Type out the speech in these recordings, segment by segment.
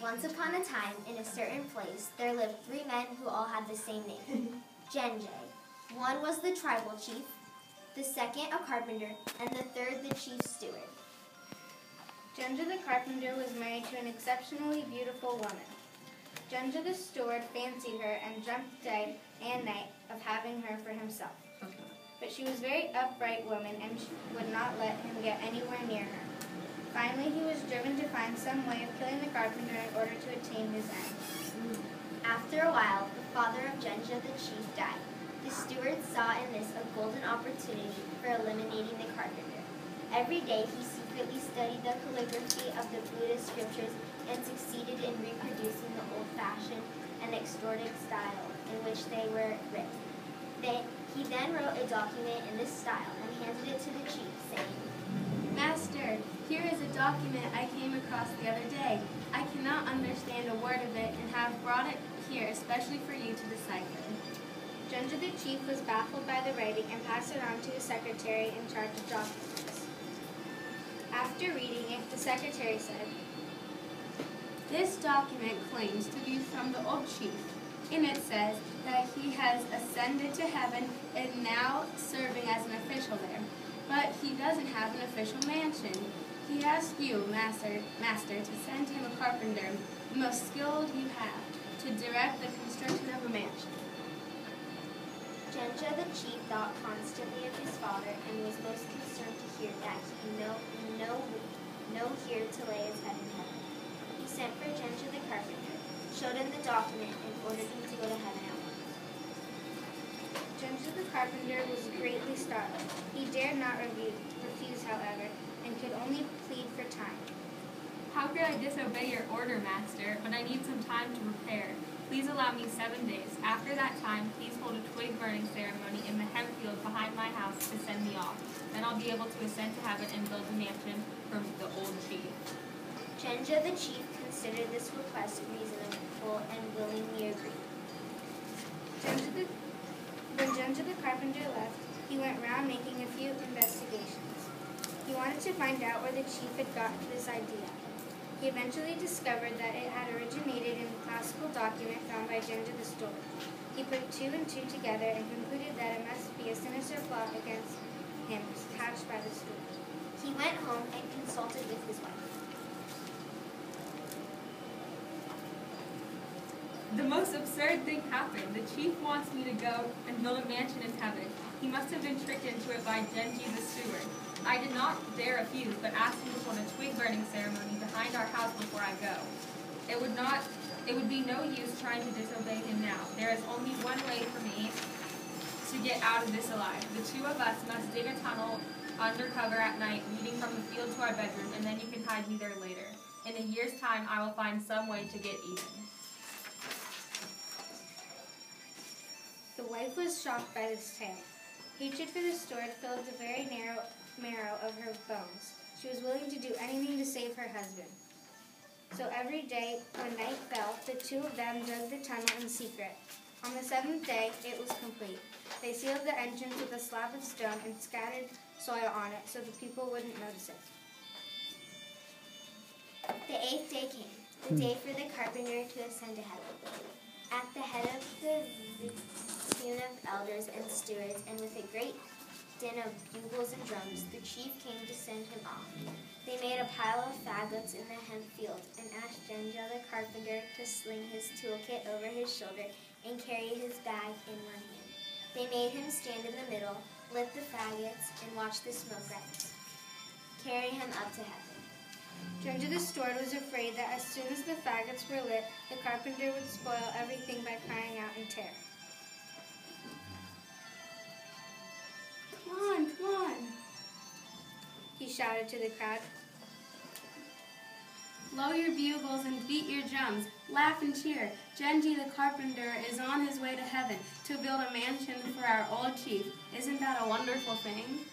Once upon a time, in a certain place, there lived 3 men who all had the same name, Genji. One was the tribal chief, the second a carpenter, and the third the chief steward. Genji the carpenter was married to an exceptionally beautiful woman. Genji the steward fancied her and dreamt day and night of having her for himself. But she was a very upright woman and she would not let him get anywhere near her. Finally, he was driven to find some way of killing the carpenter in order to attain his end. After a while, the father of Genji the chief died. The steward saw in this a golden opportunity for eliminating the carpenter. Every day he secretly studied the calligraphy of the Buddhist scriptures and succeeded in reproducing the old-fashioned and extorted style in which they were written. He then wrote a document in this style and handed it to the chief, saying, "Master, here is a document I came across the other day. I cannot understand a word of it and have brought it here especially for you to decipher." Genji the chief was baffled by the writing and passed it on to his secretary in charge of documents. After reading it, the secretary said, "This document claims to be from the old chief. In it says that he has ascended to heaven and now serving as an official there. But he doesn't have an official mansion. He asked you, master, to send him a carpenter, the most skilled you have, to direct the construction of a mansion." Genji the chief thought constantly of his father and was most concerned to hear that he no here to lay his head in heaven. He sent for Genji the carpenter, showed him the document, and ordered him to go to heaven at once. Genji the carpenter was greatly startled. He dared not refuse, however, and could only plead for time. "How could I disobey your order, master, when I need some time to prepare? Please allow me 7 days. After that time, please hold a twig burning ceremony in the hemp field behind my house to send me off. Then I'll be able to ascend to heaven and build a mansion for the old chief." Genji the chief considered this request reasonable and willingly agreed. When Genji the carpenter left, he went round making a few investigations. He wanted to find out where the chief had gotten this idea. He eventually discovered that it had originated in the classical document found by Genji the steward. He put 2 and 2 together and concluded that it must be a sinister plot against him hatched by the steward. He went home and consulted with his wife. "The most absurd thing happened. The chief wants me to go and build a mansion in heaven. He must have been tricked into it by Genji the steward. I did not dare refuse, but asked him to hold a twig-burning ceremony behind our house before I go. It would be no use trying to disobey him now. There is only one way for me to get out of this alive. The 2 of us must dig a tunnel undercover at night, leading from the field to our bedroom, and then you can hide me there later. In a year's time, I will find some way to get even." The wife was shocked by this tale. Hatred for the steward filled the very marrow of her bones. She was willing to do anything to save her husband. So every day, when night fell, the 2 of them dug the tunnel in secret. On the 7th day, it was complete. They sealed the entrance with a slab of stone and scattered soil on it so the people wouldn't notice it. The 8th day came, the day for the carpenter to ascend to heaven. At the head of the tune of elders and stewards, and with a great din of bugles and drums, the chief came to send him off. They made a pile of faggots in the hemp field and asked Genji the carpenter to sling his toolkit over his shoulder and carry his bag in one hand. They made him stand in the middle, lit the faggots, and watch the smoke rise, carry him up to heaven. Genji the steward was afraid that as soon as the faggots were lit, the carpenter would spoil everything by crying out in terror. Come on, He shouted to the crowd. blow your bugles and beat your drums, laugh and cheer. Genji the carpenter is on his way to heaven to build a mansion for our old chief. Isn't that a wonderful thing?"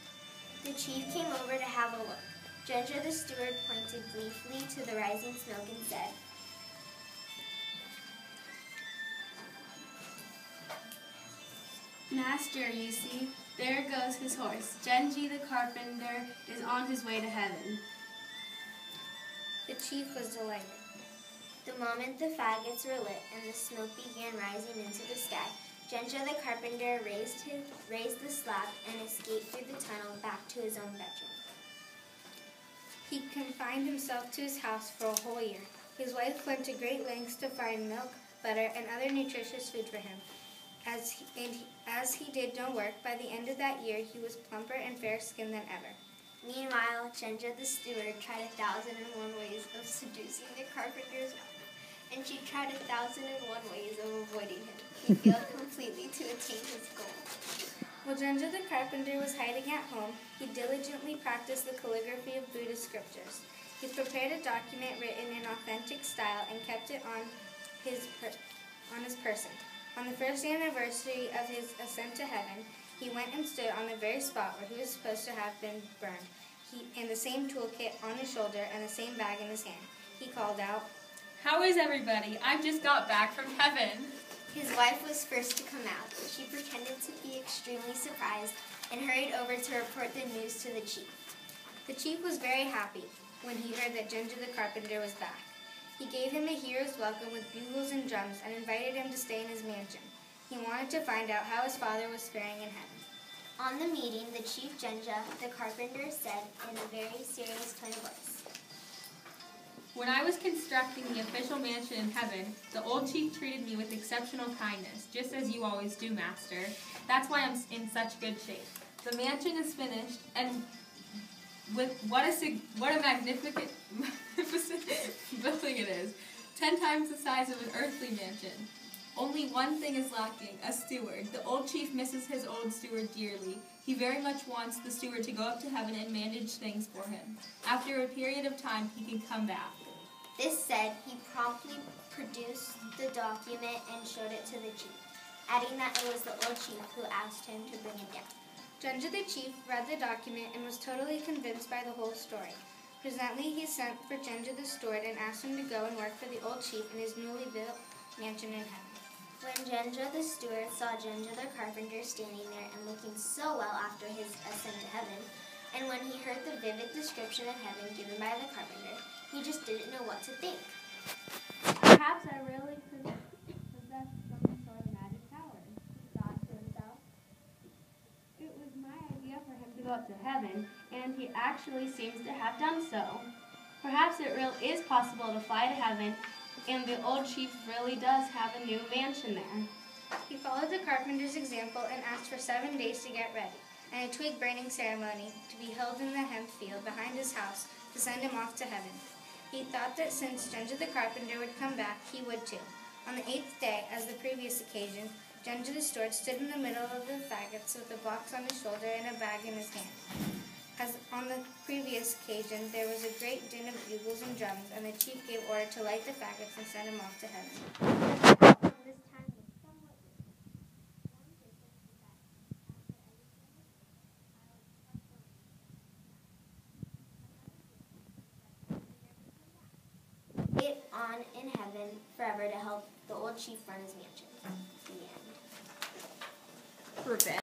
The chief came over to have a look. Genji the steward pointed gleefully to the rising smoke and said, "Master, you see, there goes his horse. Genji the carpenter is on his way to heaven." The chief was delighted. The moment the faggots were lit and the smoke began rising into the sky, Genja the carpenter raised the slab and escaped through the tunnel back to his own bedroom. He confined himself to his house for a whole year. His wife went to great lengths to find milk, butter, and other nutritious food for him. As he did no work, by the end of that year he was plumper and fairer-skinned than ever. Meanwhile, Genja the steward tried 1,001 ways of seducing the carpenter's wife, and she tried 1,001 ways of avoiding him. He failed completely to attain his goal. While Genja the carpenter was hiding at home, he diligently practiced the calligraphy of Buddhist scriptures. He prepared a document written in authentic style and kept it on his person. On the first anniversary of his ascent to heaven, he went and stood on the very spot where he was supposed to have been burned, and the same toolkit on his shoulder and the same bag in his hand. He called out, "How is everybody? I've just got back from heaven." His wife was first to come out. She pretended to be extremely surprised and hurried over to report the news to the chief. The chief was very happy when he heard that Genja the carpenter was back. He gave him a hero's welcome with bugles and drums and invited him to stay in his mansion. He wanted to find out how his father was faring in heaven. On the meeting, the chief Genja, the carpenter, said in a very serious tone of voice, "When I was constructing the official mansion in heaven, the old chief treated me with exceptional kindness, just as you always do, master. That's why I'm in such good shape. The mansion is finished, and with what a magnificent building it is, 10 times the size of an earthly mansion. Only one thing is lacking, a steward. The old chief misses his old steward dearly. He very much wants the steward to go up to heaven and manage things for him. After a period of time, he can come back." This said, he promptly produced the document and showed it to the chief, adding that it was the old chief who asked him to bring it down. Genja the chief read the document and was totally convinced by the whole story. Presently he sent for Genja the steward and asked him to go and work for the old chief in his newly built mansion in heaven. When Genja the steward saw Genja the carpenter standing there and looking so well after his ascent to heaven, and when he heard the vivid description of heaven given by the carpenter, he just didn't know what to think. Perhaps I really possess some sort of magic power, he thought to himself. It was my idea for him to go up to heaven, and he actually seems to have done so. Perhaps it really is possible to fly to heaven, and the old chief really does have a new mansion there. He followed the carpenter's example and asked for 7 days to get ready, and a twig burning ceremony to be held in the hemp field behind his house to send him off to heaven. He thought that since Genja the carpenter would come back, he would too. On the 8th day, as the previous occasion, Genja the steward stood in the middle of the faggots with a box on his shoulder and a bag in his hand. As on the previous occasion, there was a great din of bugles and drums, and the chief gave order to light the faggots and send him off to heaven. This time was somewhat different. One difference was that after every it on in heaven forever to help the old chief run his mansion. The end. Revenge.